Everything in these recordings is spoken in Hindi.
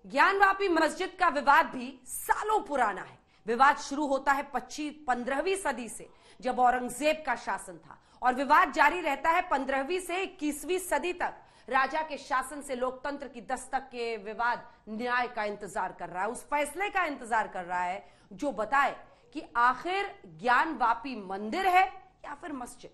ज्ञानवापी मस्जिद का विवाद भी सालों पुराना है। विवाद शुरू होता है 15वीं सदी से, जब औरंगजेब का शासन था, और विवाद जारी रहता है 15वीं से 21वीं सदी तक। राजा के शासन से लोकतंत्र की दस्तक के विवाद न्याय का इंतजार कर रहा है, उस फैसले का इंतजार कर रहा है जो बताए कि आखिर ज्ञानवापी मंदिर है या फिर मस्जिद।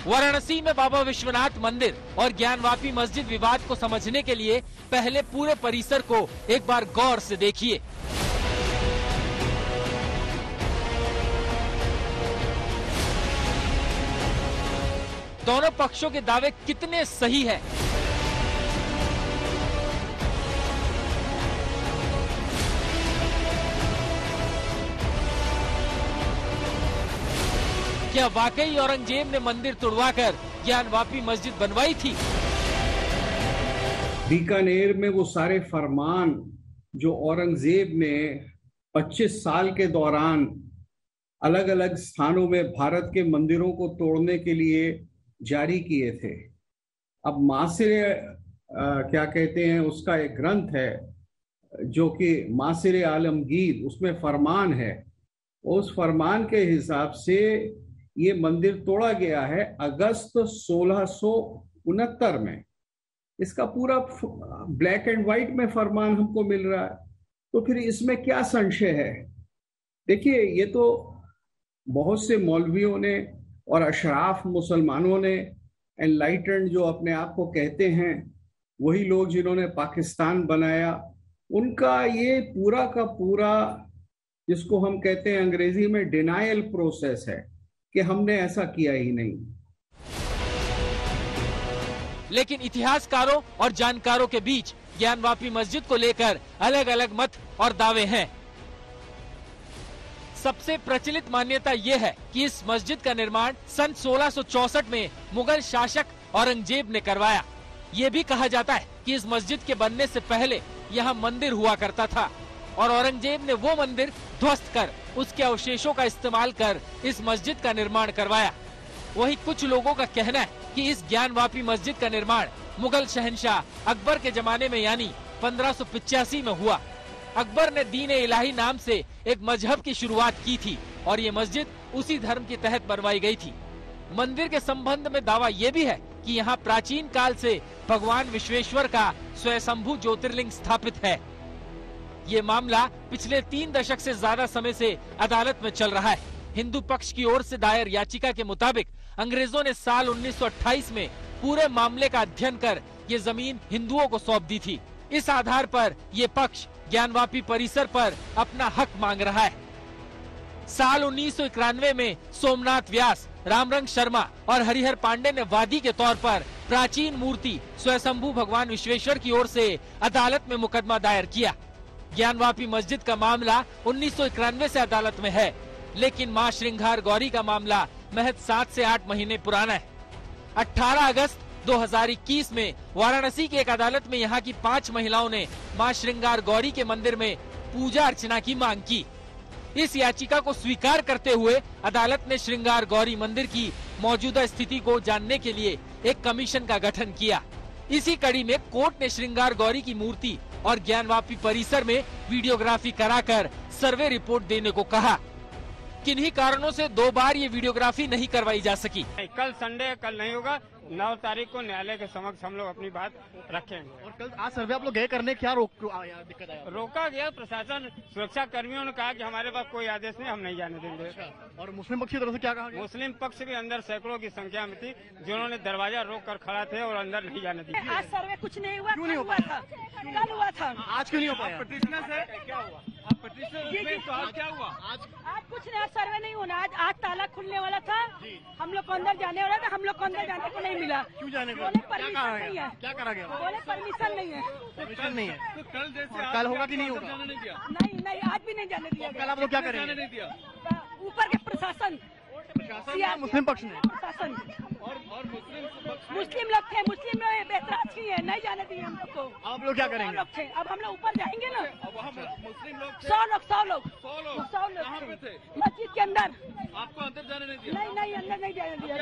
वाराणसी में बाबा विश्वनाथ मंदिर और ज्ञानवापी मस्जिद विवाद को समझने के लिए पहले पूरे परिसर को एक बार गौर से देखिए। दोनों पक्षों के दावे कितने सही हैं। क्या वाकई औरंगजेब ने मंदिर तुड़वाकर ज्ञानवापी मस्जिद बनवाई थी? बीकानेर में वो सारे फरमान जो औरंगजेब ने 25 साल के दौरान अलग अलग स्थानों में भारत के मंदिरों को तोड़ने के लिए जारी किए थे। अब मासिर क्या कहते हैं, उसका एक ग्रंथ है जो कि मासिर आलमगीर, उसमें फरमान है। उस फरमान के हिसाब से ये मंदिर तोड़ा गया है अगस्त 1669 में। इसका पूरा ब्लैक एंड व्हाइट में फरमान हमको मिल रहा है, तो फिर इसमें क्या संशय है? देखिए, ये तो बहुत से मौलवियों ने और अशराफ मुसलमानों ने, एनलाइटेंड जो अपने आप को कहते हैं, वही लोग जिन्होंने पाकिस्तान बनाया, उनका ये पूरा का पूरा, जिसको हम कहते हैं अंग्रेजी में डिनायल प्रोसेस है कि हमने ऐसा किया ही नहीं। लेकिन इतिहासकारों और जानकारों के बीच ज्ञानवापी मस्जिद को लेकर अलग अलग मत और दावे हैं। सबसे प्रचलित मान्यता यह है कि इस मस्जिद का निर्माण सन 1664 में मुगल शासक औरंगजेब ने करवाया। ये भी कहा जाता है कि इस मस्जिद के बनने से पहले यहाँ मंदिर हुआ करता था और औरंगजेब ने वो मंदिर ध्वस्त कर उसके अवशेषों का इस्तेमाल कर इस मस्जिद का निर्माण करवाया। वहीं कुछ लोगों का कहना है कि इस ज्ञानवापी मस्जिद का निर्माण मुगल शहंशाह अकबर के जमाने में यानी 1585 में हुआ। अकबर ने दीन ए इलाही नाम से एक मजहब की शुरुआत की थी और ये मस्जिद उसी धर्म के तहत बनवाई गई थी। मंदिर के संबंध में दावा ये भी है कि यहाँ प्राचीन काल से भगवान विश्वेश्वर का स्वयंभू ज्योतिर्लिंग स्थापित है। ये मामला पिछले 3 दशक से ज्यादा समय से अदालत में चल रहा है। हिंदू पक्ष की ओर से दायर याचिका के मुताबिक अंग्रेजों ने साल 1928 में पूरे मामले का अध्ययन कर ये जमीन हिंदुओं को सौंप दी थी। इस आधार पर ये पक्ष ज्ञानवापी परिसर पर अपना हक मांग रहा है। साल 1991 में सोमनाथ व्यास, रामरंग शर्मा और हरिहर पांडे ने वादी के तौर पर प्राचीन मूर्ति स्वयंभू भगवान विश्वेश्वर की ओर से अदालत में मुकदमा दायर किया। ज्ञानवापी मस्जिद का मामला 1991 से अदालत में है, लेकिन मां श्रृंगार गौरी का मामला महज 7 से 8 महीने पुराना है। 18 अगस्त 2021 में वाराणसी की एक अदालत में यहाँ की 5 महिलाओं ने मां श्रृंगार गौरी के मंदिर में पूजा अर्चना की मांग की। इस याचिका को स्वीकार करते हुए अदालत ने श्रृंगार गौरी मंदिर की मौजूदा स्थिति को जानने के लिए एक कमीशन का गठन किया। इसी कड़ी में कोर्ट ने श्रृंगार गौरी की मूर्ति और ज्ञानवापी परिसर में वीडियोग्राफी कराकर सर्वे रिपोर्ट देने को कहा। किन्हीं कारणों से 2 बार ये वीडियोग्राफी नहीं करवाई जा सकी। कल संडे, कल नहीं होगा। 9 तारीख को न्यायालय के समक्ष हम लोग अपनी बात रखेंगे। और कल आज सर्वे आप लोग गए करने, क्या दिक्कत आया? रोका गया। प्रशासन, सुरक्षा कर्मियों ने कहा कि हमारे पास कोई आदेश नहीं, हम नहीं जाने देंगे। और मुस्लिम पक्ष की तरफ से क्या कहा? मुस्लिम पक्ष भी अंदर सैकड़ों की संख्या में थी, जिन्होंने दरवाजा रोक कर खड़ा थे और अंदर नहीं जाने दिया। आज सर्वे कुछ नहीं हुआ। क्यों नहीं हुआ था? कल हुआ था। आज क्यों नहीं हो पाया? क्या हुआ? क्या हुआ? आज कुछ नहीं, सर्वे नहीं होना। आज ताला खुलने वाला था, हम लोग को अंदर जाने वाला था, हम लोग को अंदर जाने को नहीं मिला। क्यों जाने को? बोले परमिशन नहीं है। क्या करा गया? बोले परमिशन नहीं है। परमिशन नहीं है। तो कल जैसे कल होगा कि नहीं होगा? नहीं, आज भी नहीं जाने दिया। कल आप लोग क्या करेंगे? ऊपर के प्रशासन, मुस्लिम पक्ष ने, प्रशासन और मुस्लिम लोग थे, मुस्लिम लोग बेहतराज ही है, नहीं जाने दिए हम लोग को। आप लोग क्या करेंगे? अब हम लोग ऊपर जाएंगे ना। मुस्लिम लोग 100 लोग थे मस्जिद के अंदर। आपको अंदर जाने नहीं दिया? नहीं, अंदर नहीं जाने दिया।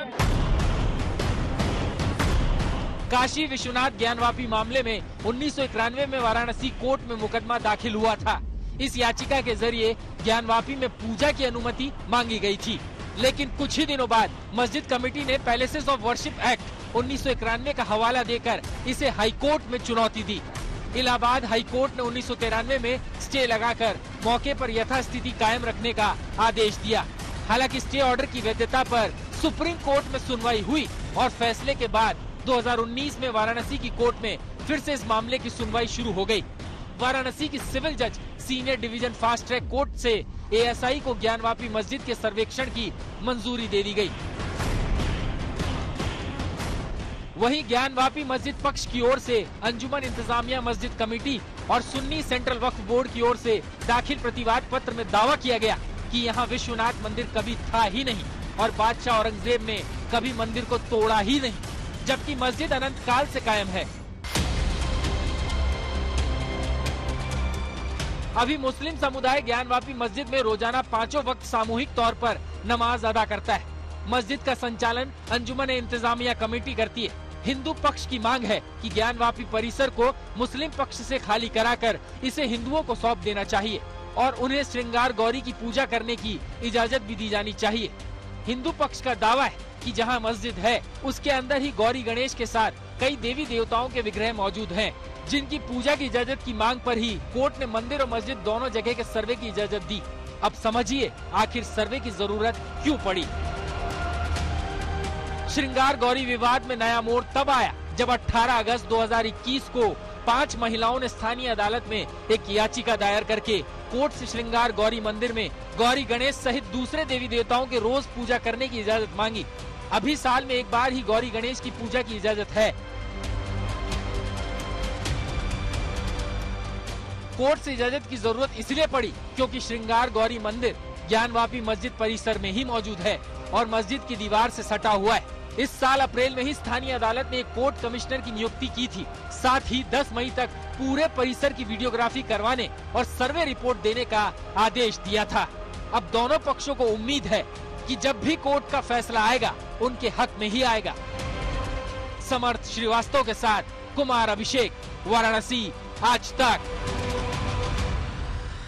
काशी विश्वनाथ ज्ञानवापी मामले में 1991 में वाराणसी कोर्ट में मुकदमा दाखिल हुआ था। इस याचिका के जरिए ज्ञानवापी में पूजा की अनुमति मांगी गई थी, लेकिन कुछ ही दिनों बाद मस्जिद कमेटी ने पैलेसेस ऑफ वर्शिप एक्ट 1991 का हवाला देकर इसे हाईकोर्ट में चुनौती दी। इलाहाबाद हाईकोर्ट ने 1993 में स्टे लगाकर मौके पर यथास्थिति कायम रखने का आदेश दिया। हालांकि स्टे ऑर्डर की वैधता पर सुप्रीम कोर्ट में सुनवाई हुई और फैसले के बाद 2019 में वाराणसी की कोर्ट में फिर से इस मामले की सुनवाई शुरू हो गई। वाराणसी की सिविल जज senior division fast track court से एएसआई को ज्ञानवापी मस्जिद के सर्वेक्षण की मंजूरी दे दी गई। वहीं ज्ञानवापी मस्जिद पक्ष की ओर से अंजुमन इंतजामिया मस्जिद कमेटी और सुन्नी सेंट्रल वक्फ बोर्ड की ओर से दाखिल प्रतिवाद पत्र में दावा किया गया कि यहाँ विश्वनाथ मंदिर कभी था ही नहीं और बादशाह औरंगजेब ने कभी मंदिर को तोड़ा ही नहीं, जबकि मस्जिद अनंत काल से कायम है। अभी मुस्लिम समुदाय ज्ञानवापी मस्जिद में रोजाना 5 वक्त सामूहिक तौर पर नमाज अदा करता है। मस्जिद का संचालन अंजुमन इंतजामिया कमेटी करती है। हिंदू पक्ष की मांग है कि ज्ञानवापी परिसर को मुस्लिम पक्ष से खाली कराकर इसे हिंदुओं को सौंप देना चाहिए और उन्हें श्रृंगार गौरी की पूजा करने की इजाजत भी दी जानी चाहिए। हिंदू पक्ष का दावा है कि जहां मस्जिद है उसके अंदर ही गौरी गणेश के साथ कई देवी देवताओं के विग्रह मौजूद हैं, जिनकी पूजा की इजाजत की मांग पर ही कोर्ट ने मंदिर और मस्जिद दोनों जगह के सर्वे की इजाजत दी। अब समझिए आखिर सर्वे की जरूरत क्यों पड़ी। श्रृंगार गौरी विवाद में नया मोड़ तब आया जब 18 अगस्त 2021 को 5 महिलाओं ने स्थानीय अदालत में एक याचिका दायर करके कोर्ट से श्रृंगार गौरी मंदिर में गौरी गणेश सहित दूसरे देवी देवताओं के रोज पूजा करने की इजाजत मांगी। अभी साल में एक बार ही गौरी गणेश की पूजा की इजाजत है। कोर्ट से इजाजत की जरूरत इसलिए पड़ी क्योंकि श्रृंगार गौरी मंदिर ज्ञानवापी मस्जिद परिसर में ही मौजूद है और मस्जिद की दीवार से सटा हुआ है। इस साल अप्रैल में ही स्थानीय अदालत ने एक कोर्ट कमिश्नर की नियुक्ति की थी। साथ ही 10 मई तक पूरे परिसर की वीडियोग्राफी करवाने और सर्वे रिपोर्ट देने का आदेश दिया था। अब दोनों पक्षों को उम्मीद है कि जब भी कोर्ट का फैसला आएगा उनके हक में ही आएगा। समर्थ श्रीवास्तव के साथ कुमार अभिषेक, वाराणसी, आज तक।